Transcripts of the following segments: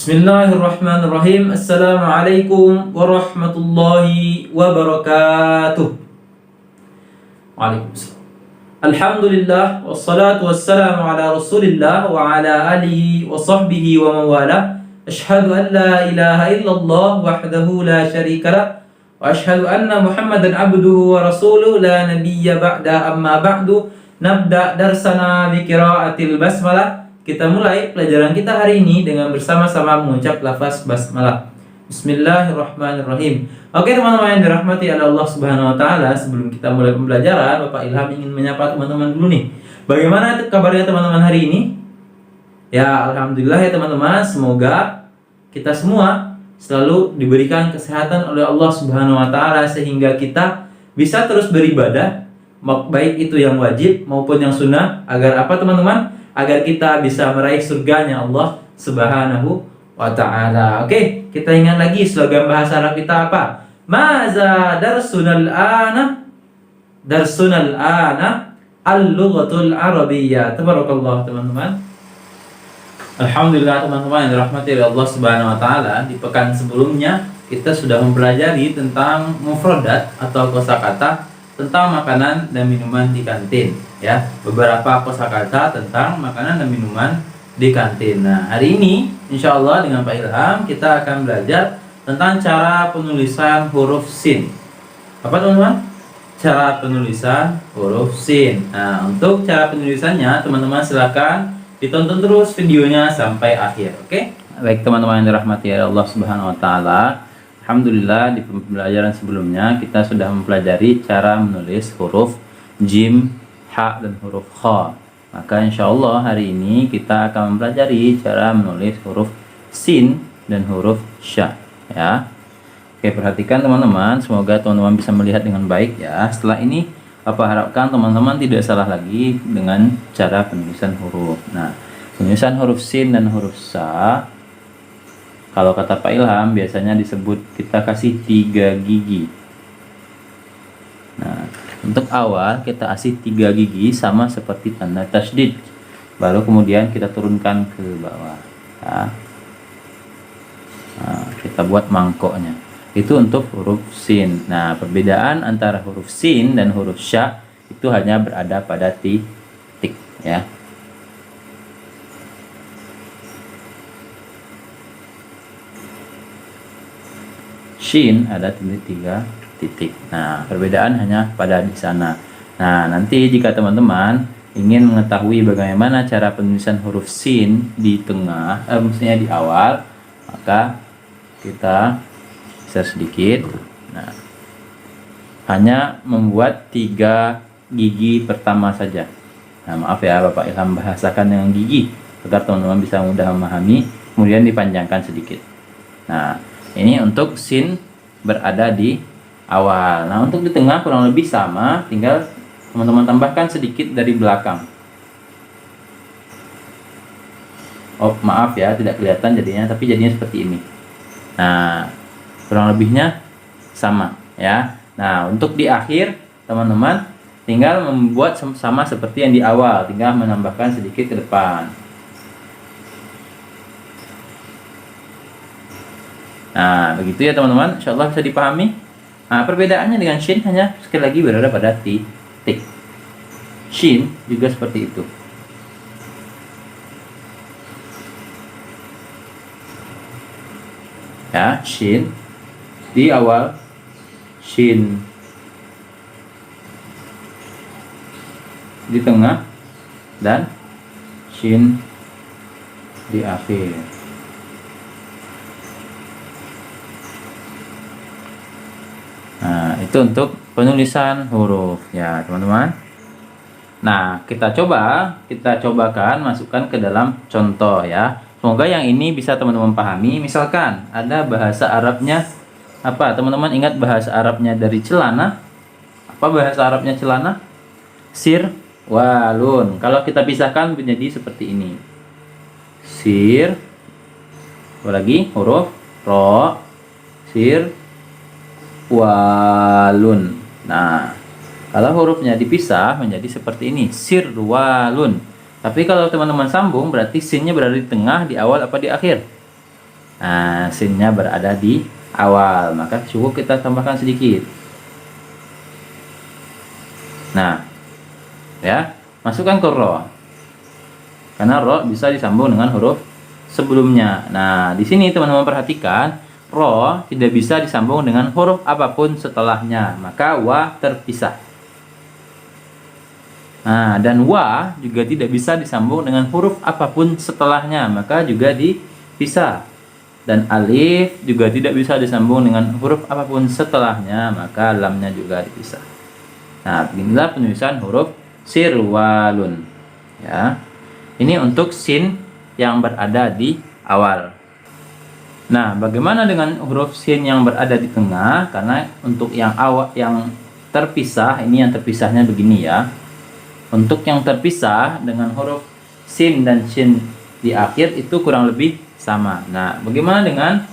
Bismillahirrahmanirrahim. Assalamualaikum warahmatullahi wabarakatuh. Waalaikumsalam. Alhamdulillah wassalatu wassalamu ala Rasulillah wa ala alihi wa sahbihi wa mawala. Asyhadu an la ilaha illallah wahdahu la syarikalah wa asyhadu anna Muhammadan abduhu wa rasuluh la nabiyya ba'da, amma ba'du. Nabda darsana bi qiraatil basmalah. Kita mulai pelajaran kita hari ini dengan bersama-sama mengucap lafaz basmalah. Bismillahirrahmanirrahim. Oke teman-teman yang dirahmati oleh Allah Subhanahu wa taala, sebelum kita mulai pembelajaran, Bapak Ilham ingin menyapa teman-teman dulu nih. Bagaimana kabarnya teman-teman hari ini? Ya, alhamdulillah ya teman-teman, semoga kita semua selalu diberikan kesehatan oleh Allah Subhanahu wa taala sehingga kita bisa terus beribadah, baik itu yang wajib maupun yang sunnah, agar apa teman-teman? Agar kita bisa meraih surganya Allah Subhanahu wa ta'ala. Oke, kita ingat lagi slogan bahasa Arab kita apa? Maza darsunal ana al-lughatul arabiyyah. Tabarakallah teman-teman. Alhamdulillah teman-teman yang dirahmati oleh Allah Subhanahu wa ta'ala. Di pekan sebelumnya kita sudah mempelajari tentang mufradat atau kosakata tentang makanan dan minuman di kantin, ya, beberapa kosakata tentang makanan dan minuman di kantin. Nah, hari ini insya Allah dengan Pak Ilham kita akan belajar tentang cara penulisan huruf sin. Apa teman-teman? Cara penulisan huruf sin. Nah, untuk cara penulisannya teman-teman silakan ditonton terus videonya sampai akhir. Oke? Baik teman-teman yang dirahmati Allah Subhanahu wa taala. Alhamdulillah di pembelajaran sebelumnya kita sudah mempelajari cara menulis huruf jim, ha, dan huruf kha. Maka insya Allah hari ini kita akan mempelajari cara menulis huruf sin dan huruf sya, ya. Oke, perhatikan teman-teman, semoga teman-teman bisa melihat dengan baik ya. Setelah ini Bapak harapkan teman-teman tidak salah lagi dengan cara penulisan huruf. Nah, penulisan huruf sin dan huruf sa, kalau kata Pak Ilham biasanya disebut kita kasih 3 gigi. Nah, untuk awal kita kasih 3 gigi sama seperti tanda tasydid. Baru kemudian kita turunkan ke bawah. Ya. Nah, kita buat mangkoknya. Itu untuk huruf sin. Nah, perbedaan antara huruf sin dan huruf sya itu hanya berada pada titik, ya. Shin ada 3 titik. Nah, perbedaan hanya pada di sana. Nah, nanti jika teman-teman ingin mengetahui bagaimana cara penulisan huruf sin di tengah, maksudnya di awal, maka kita share sedikit. Nah, hanya membuat 3 gigi pertama saja. Nah, maaf ya Bapak Ilham bahasakan dengan gigi agar teman-teman bisa mudah memahami, kemudian dipanjangkan sedikit. Nah, ini untuk sin berada di awal. Nah, untuk di tengah kurang lebih sama, tinggal teman-teman tambahkan sedikit dari belakang. Oh, maaf ya, tidak kelihatan jadinya, tapi jadinya seperti ini. Nah, kurang lebihnya sama, ya. Nah, untuk di akhir teman-teman tinggal membuat sama seperti yang di awal, tinggal menambahkan sedikit ke depan. Nah, begitu ya teman-teman, insya Allah bisa dipahami. Nah, perbedaannya dengan shin hanya sekali lagi berada pada titik. Shin juga seperti itu. Ya, shin di awal, shin di tengah, dan shin di akhir. Nah, itu untuk penulisan huruf ya teman-teman. Nah, kita cobakan masukkan ke dalam contoh ya. Semoga yang ini bisa teman-teman pahami. Misalkan ada bahasa Arabnya apa? Teman-teman ingat bahasa Arabnya dari celana? Apa bahasa Arabnya celana? Sir walun. Kalau kita pisahkan menjadi seperti ini. Sir, apa lagi? Huruf ro, sir, walun. Nah, kalau hurufnya dipisah menjadi seperti ini, sirwalun. Tapi kalau teman-teman sambung berarti sinnya berada di tengah, di awal apa di akhir? Nah, sinnya berada di awal, maka cukup kita tambahkan sedikit. Nah, ya, masukkan ke ro. Karena ro bisa disambung dengan huruf sebelumnya. Nah, di sini teman-teman perhatikan, ro tidak bisa disambung dengan huruf apapun setelahnya, maka wa terpisah. Nah, dan wa juga tidak bisa disambung dengan huruf apapun setelahnya, maka juga dipisah. Dan alif juga tidak bisa disambung dengan huruf apapun setelahnya, maka lamnya juga dipisah. Nah, beginilah penulisan huruf sirwalun. Ya. Ini untuk sin yang berada di awal. Nah, bagaimana dengan huruf sin yang berada di tengah? Karena untuk yang awal yang terpisah, ini yang terpisahnya begini ya. Untuk yang terpisah dengan huruf sin dan shin di akhir itu kurang lebih sama. Nah, bagaimana dengan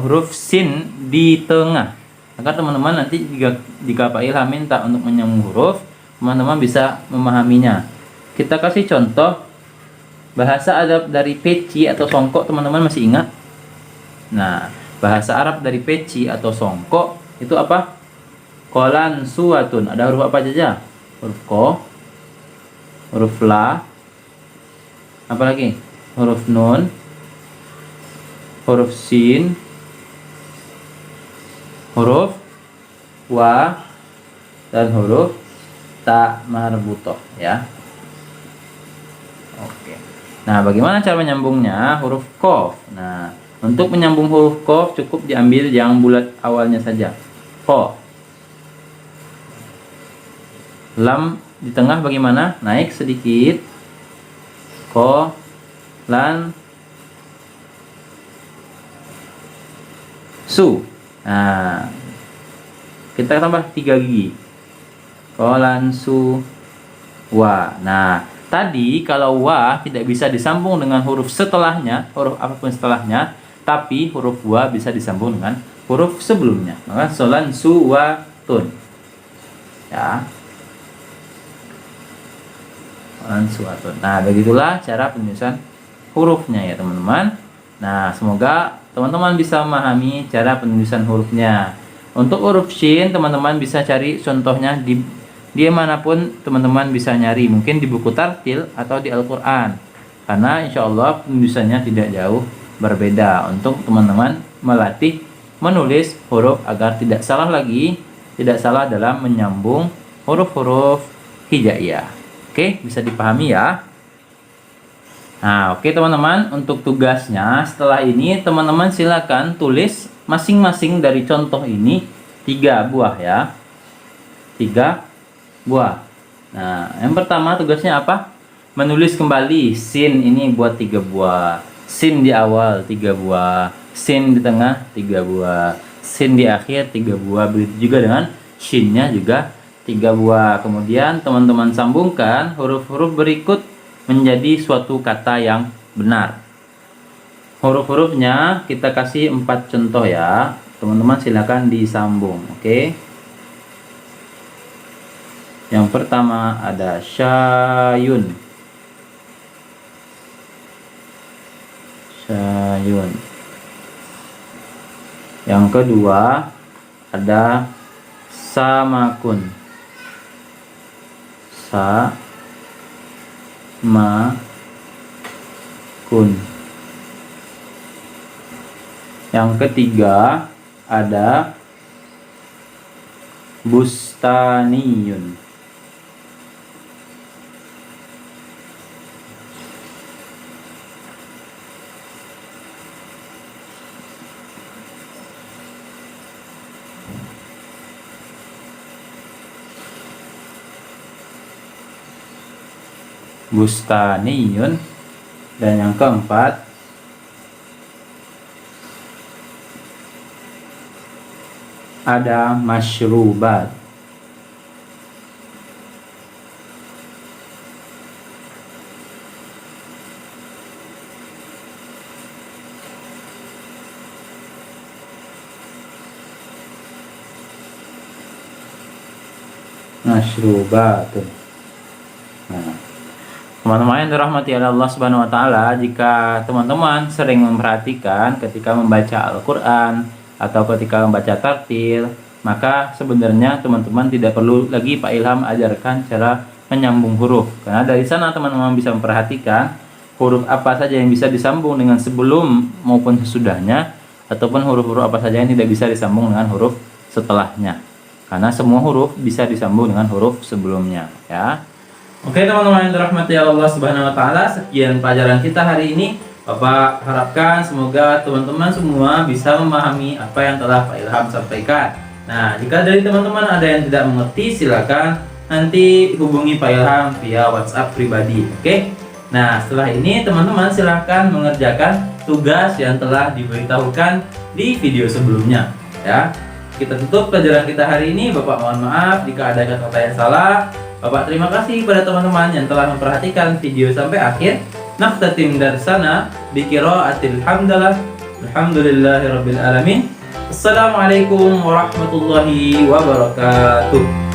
huruf sin di tengah? Agar teman-teman nanti jika Pak Ilham minta untuk menyambung huruf, teman-teman bisa memahaminya. Kita kasih contoh bahasa Arab dari peci atau songkok, teman-teman masih ingat? Nah, bahasa Arab dari peci atau songkok itu apa? Kolan suatun. Ada huruf apa saja? Huruf ko, huruf la, apa lagi? Huruf nun, huruf sin, huruf wa, dan huruf ta marbutoh ya. Oke. Nah, bagaimana cara menyambungnya? Huruf qaf. Nah, untuk menyambung huruf qaf cukup diambil yang bulat awalnya saja. Qa. Lam di tengah bagaimana? Naik sedikit. Qa, lan, su. Nah, kita tambah 3 gigi. Kolan su wa. Nah, tadi kalau wa tidak bisa disambung dengan huruf setelahnya, huruf apapun setelahnya, tapi huruf wa bisa disambung dengan huruf sebelumnya. Maka solan su wa tun. Ya. Solan su wa tun. Nah, begitulah cara penulisan hurufnya ya, teman-teman. Nah, semoga teman-teman bisa memahami cara penulisan hurufnya. Untuk huruf shin, teman-teman bisa cari contohnya di manapun teman-teman bisa nyari. Mungkin di buku tartil atau di Al-Quran. Karena insya Allah penulisannya tidak jauh berbeda. Untuk teman-teman melatih menulis huruf agar tidak salah lagi. Tidak salah dalam menyambung huruf-huruf hijaiyah. Oke, bisa dipahami ya. Nah, oke teman-teman, untuk tugasnya setelah ini teman-teman silakan tulis masing-masing dari contoh ini 3 buah ya. 3 buah. Nah, yang pertama tugasnya apa? Menulis kembali sin ini buat 3 buah. Sin di awal 3 buah. Sin di tengah 3 buah. Sin di akhir 3 buah. Begitu juga dengan shinnya juga 3 buah. Kemudian teman-teman sambungkan huruf-huruf berikut menjadi suatu kata yang benar. Huruf-hurufnya kita kasih 4 contoh ya. Teman-teman silakan disambung, oke? Yang pertama ada syayun. Syayun. Yang kedua ada samakun. Kun. Yang ketiga ada bustaniyun. Bustaniyun. Dan yang keempat ada masyrubat. Masyrubatun. Nah, Teman-teman yang dirahmati oleh Allah Subhanahu wa taala, jika teman-teman sering memperhatikan ketika membaca Al-Qur'an atau ketika membaca tartil, maka sebenarnya teman-teman tidak perlu lagi Pak Ilham ajarkan cara menyambung huruf. Karena dari sana teman-teman bisa memperhatikan huruf apa saja yang bisa disambung dengan sebelum maupun sesudahnya, ataupun huruf-huruf apa saja yang tidak bisa disambung dengan huruf setelahnya. Karena semua huruf bisa disambung dengan huruf sebelumnya, ya. Oke teman-teman yang dirahmati Allah Subhanahu wa taala, sekian pelajaran kita hari ini. Bapak harapkan semoga teman-teman semua bisa memahami apa yang telah Pak Ilham sampaikan. Nah, jika dari teman-teman ada yang tidak mengerti, silakan nanti hubungi Pak Ilham via WhatsApp pribadi. Oke. Nah, setelah ini teman-teman silahkan mengerjakan tugas yang telah diberitahukan di video sebelumnya, ya. Kita tutup pelajaran kita hari ini. Bapak mohon maaf jika ada kata-kata yang salah. Bapak terima kasih kepada teman-teman yang telah memperhatikan video sampai akhir. Naftatim darsana bi qiraatil hamdalah. Alhamdulillahirabbil alamin. Assalamualaikum warahmatullahi wabarakatuh.